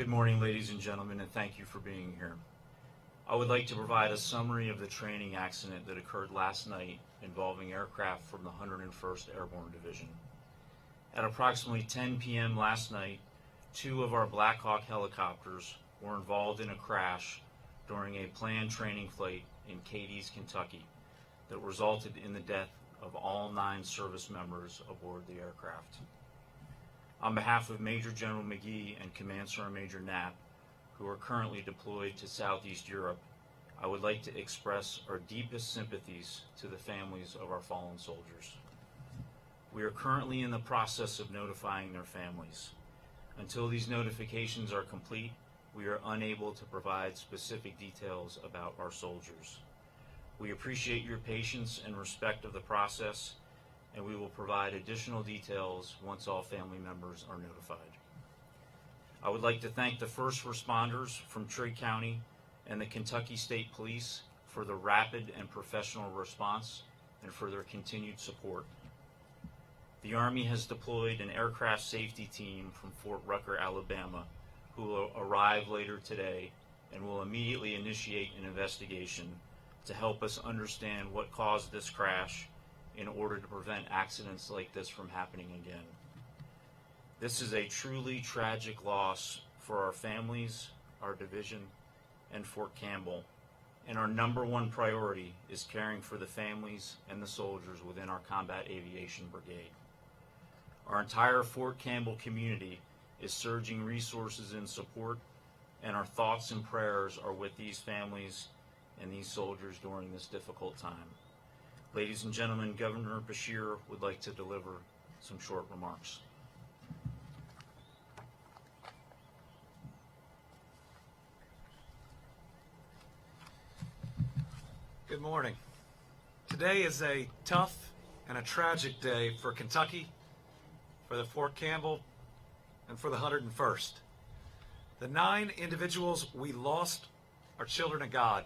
Good morning, ladies and gentlemen, and thank you for being here. I would like to provide a summary of the training accident that occurred last night involving aircraft from the 101st Airborne Division. At approximately 10 p.m. last night, two of our Black Hawk helicopters were involved in a crash during a planned training flight in Cadiz, Kentucky, that resulted in the death of all 9 service members aboard the aircraft. On behalf of Major General McGee and Command Sergeant Major Knapp, who are currently deployed to Southeast Europe, I would like to express our deepest sympathies to the families of our fallen soldiers. We are currently in the process of notifying their families. Until these notifications are complete, we are unable to provide specific details about our soldiers. We appreciate your patience and respect of the process, and we will provide additional details once all family members are notified. I would like to thank the first responders from Trigg County and the Kentucky State Police for the rapid and professional response and for their continued support. The Army has deployed an aircraft safety team from Fort Rucker, Alabama, who will arrive later today and will immediately initiate an investigation to help us understand what caused this crash in order to prevent accidents like this from happening again. This is a truly tragic loss for our families, our division, and Fort Campbell, and our number one priority is caring for the families and the soldiers within our Combat Aviation Brigade. Our entire Fort Campbell community is surging resources in support, and our thoughts and prayers are with these families and these soldiers during this difficult time. Ladies and gentlemen, Governor Beshear would like to deliver some short remarks. Good morning. Today is a tough and a tragic day for Kentucky, for the Fort Campbell, and for the 101st. The 9 individuals we lost are children of God.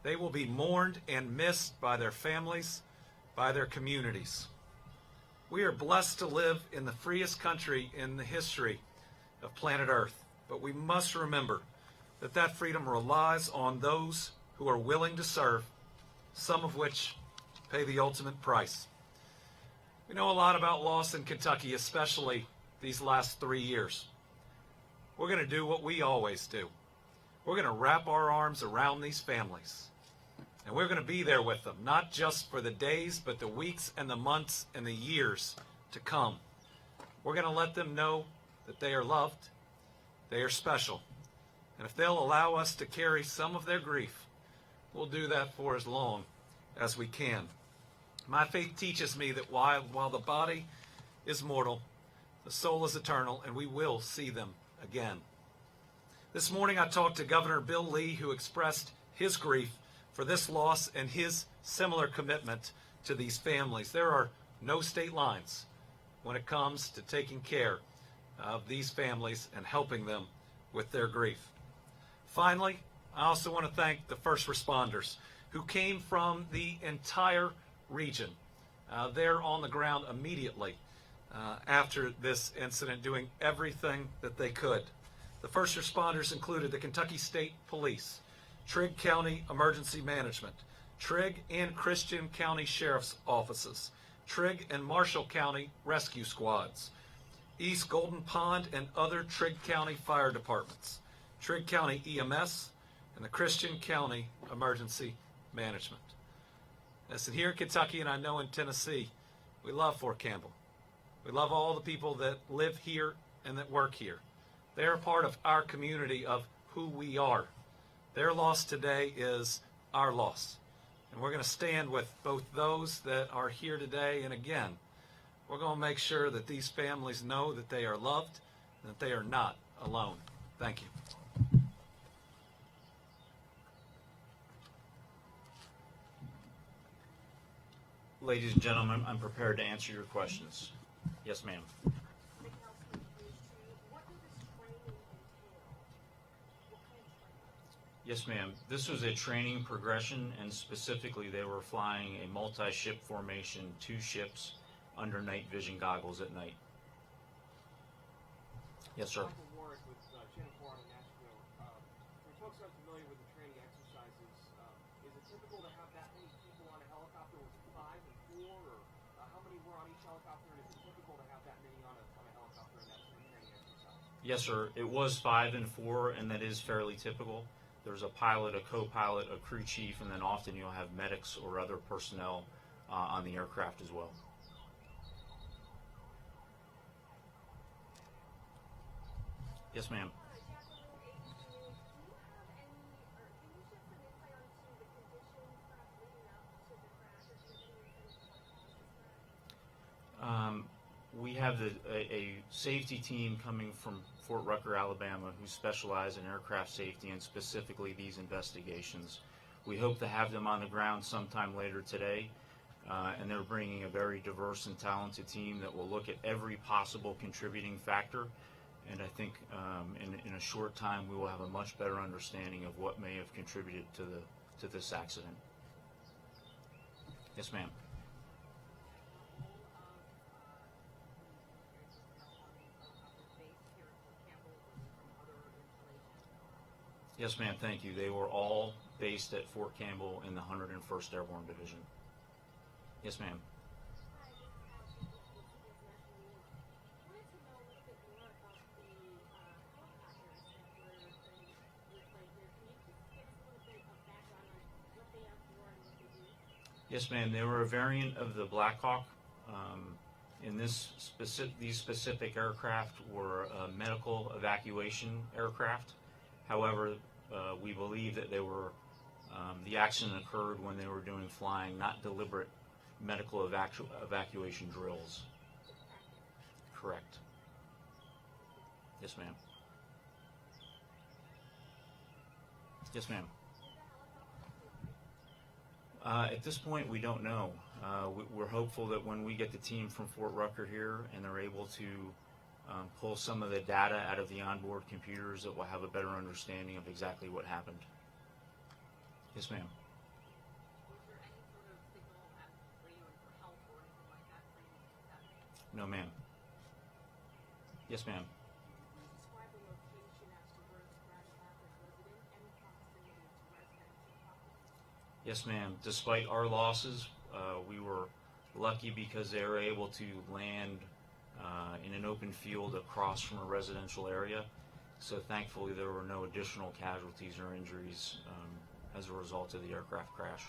They will be mourned and missed by their families, by their communities. We are blessed to live in the freest country in the history of planet Earth, but we must remember that that freedom relies on those who are willing to serve, some of which pay the ultimate price. We know a lot about loss in Kentucky, especially these last 3 years. We're going to do what we always do. We're going to wrap our arms around these families. And we're going to be there with them, not just for the days, but the weeks and the months and the years to come. We're going to let them know that they are loved, they are special. And if they'll allow us to carry some of their grief, we'll do that for as long as we can. My faith teaches me that while the body is mortal, the soul is eternal, and we will see them again. This morning I talked to Governor Bill Lee, who expressed his grief for this loss and his similar commitment to these families. There are no state lines when it comes to taking care of these families and helping them with their grief. Finally, I also want to thank the first responders who came from the entire region. They're on the ground immediately after this incident, doing everything that they could. The first responders included the Kentucky State Police, Trigg County Emergency Management, Trigg and Christian County Sheriff's Offices, Trigg and Marshall County Rescue Squads, East Golden Pond and other Trigg County Fire Departments, Trigg County EMS, and the Christian County Emergency Management. Listen, here in Kentucky, and I know in Tennessee, we love Fort Campbell. We love all the people that live here and that work here. They're a part of our community, of who we are. Their loss today is our loss. And we're going to stand with both those that are here today, and again, we're going to make sure that these families know that they are loved and that they are not alone. Thank you. Ladies and gentlemen, I'm prepared to answer your questions. Yes, ma'am. Yes, ma'am. This was a training progression, and specifically they were flying a multi-ship formation, 2 ships under night vision goggles at night. Yes, sir. Warwick with Channel 4 out of Nashville. For folks who aren't familiar with the training exercises, is it typical to have that many people on a helicopter? Was it 5 and 4, or how many were on each helicopter? And is it typical to have that many on a helicopter in that sort of training exercise? Yes, sir. It was 5 and 4, and that is fairly typical. There's a pilot, a co-pilot, a crew chief, and then often you'll have medics or other personnel on the aircraft as well. Yes, ma'am. We have a safety team coming from Fort Rucker, Alabama, who specialize in aircraft safety and specifically these investigations. We hope to have them on the ground sometime later today, and they're bringing a very diverse and talented team that will look at every possible contributing factor. And I think in a short time we will have a much better understanding of what may have contributed to this accident. Yes, ma'am. Yes, ma'am. Thank you. They were all based at Fort Campbell in the 101st Airborne Division. Yes, ma'am. Yes, ma'am. They were a variant of the Black Hawk. In these specific aircraft were medical evacuation aircraft. However, we believe that they were the accident occurred when they were doing flying, not deliberate medical evacuation drills. Correct. Yes, ma'am. Yes, ma'am. At this point, we don't know. We're hopeful that when we get the team from Fort Rucker here and they're able to pull some of the data out of the onboard computers, that we'll have a better understanding of exactly what happened. Yes, ma'am. Was there any sort of signal at radioing for help or anything like that for you to that day? No, ma'am. Yes, ma'am. Describe the location as to where the crash happened. Was it in any proximity to residential property? Yes, ma'am. Despite our losses, we were lucky because they were able to land in an open field across from a residential area. So thankfully there were no additional casualties or injuries as a result of the aircraft crash.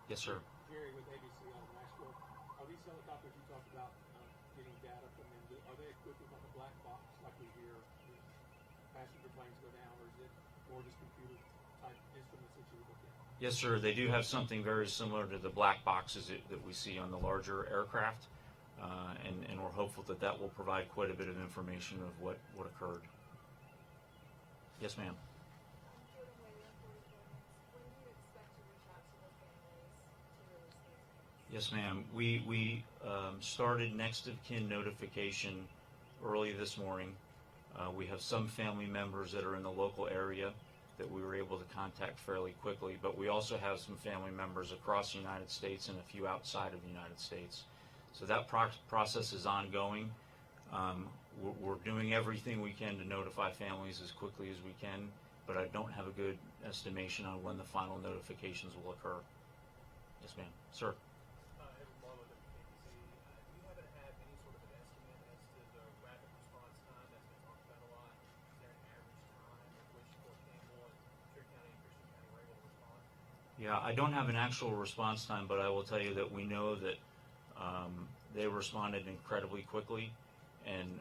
Yes, sir. Jerry with ABC out of Nashville. Are these helicopters you talked about getting data from them, are they equipped with like a black box like we hear passenger planes go down, or is it more just computer type instruments that you would look at? Yes, sir. They do have something very similar to the black boxes that we see on the larger aircraft, and we're hopeful that that will provide quite a bit of information of what occurred. Yes, ma'am. Yes, ma'am. We started next of kin notification early this morning. We have some family members that are in the local area that we were able to contact fairly quickly, but we also have some family members across the United States and a few outside of the United States. So that process is ongoing. We're doing everything we can to notify families as quickly as we can, but I don't have a good estimation on when the final notifications will occur. Yes, ma'am. Sir. Yeah, I don't have an actual response time, but I will tell you that we know that they responded incredibly quickly and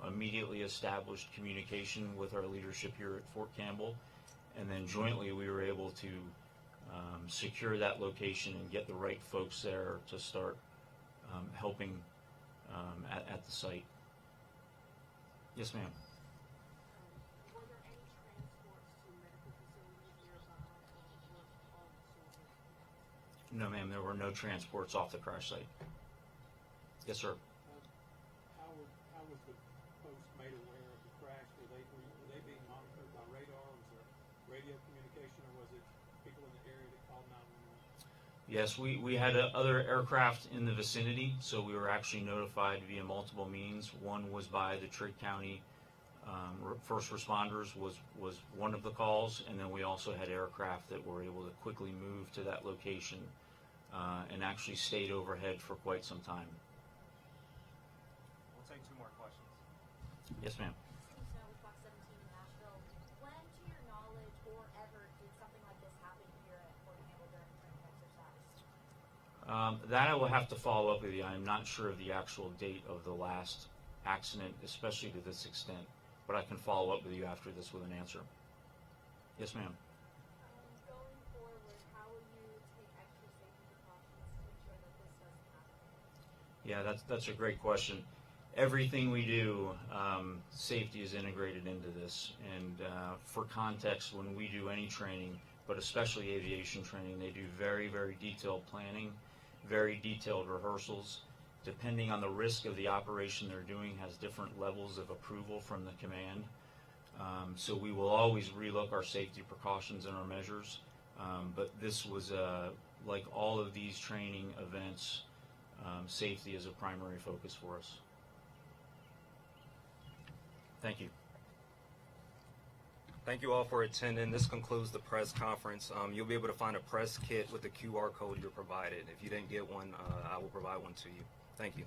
immediately established communication with our leadership here at Fort Campbell, and then jointly we were able to secure that location and get the right folks there to start helping at the site. Yes, ma'am. Were there any transports to medical facilities nearby, or was all the soldiers connected? No, ma'am, there were no transports off the crash site. Yes, sir. How was the post made aware of the crash? Were they being monitored by radar? Was there radio communication, or was it people in the area that called 911? Yes, we had other aircraft in the vicinity, so we were actually notified via multiple means. One was by the Trigg County first responders was one of the calls, and then we also had aircraft that were able to quickly move to that location and actually stayed overhead for quite some time. We'll take two more questions. Yes, ma'am. Seems to know with Fox 17 in Nashville, when, to your knowledge, or ever, did something like this happen here at Fort Campbell during a training exercise? That I will have to follow up with you. I'm not sure of the actual date of the last accident, especially to this extent, but I can follow up with you after this with an answer. Yes, ma'am. Going forward, how will you take extra safety precautions to ensure that this doesn't happen? Yeah, that's a great question. Everything we do, safety is integrated into this. And for context, when we do any training, but especially aviation training, they do very, very detailed planning, very detailed rehearsals. Depending on the risk of the operation they're doing, has different levels of approval from the command. So we will always relook our safety precautions and our measures. But this was, like all of these training events, safety is a primary focus for us. Thank you. Thank you all for attending. This concludes the press conference. You'll be able to find a press kit with the QR code you're provided. If you didn't get one, I will provide one to you. Thank you.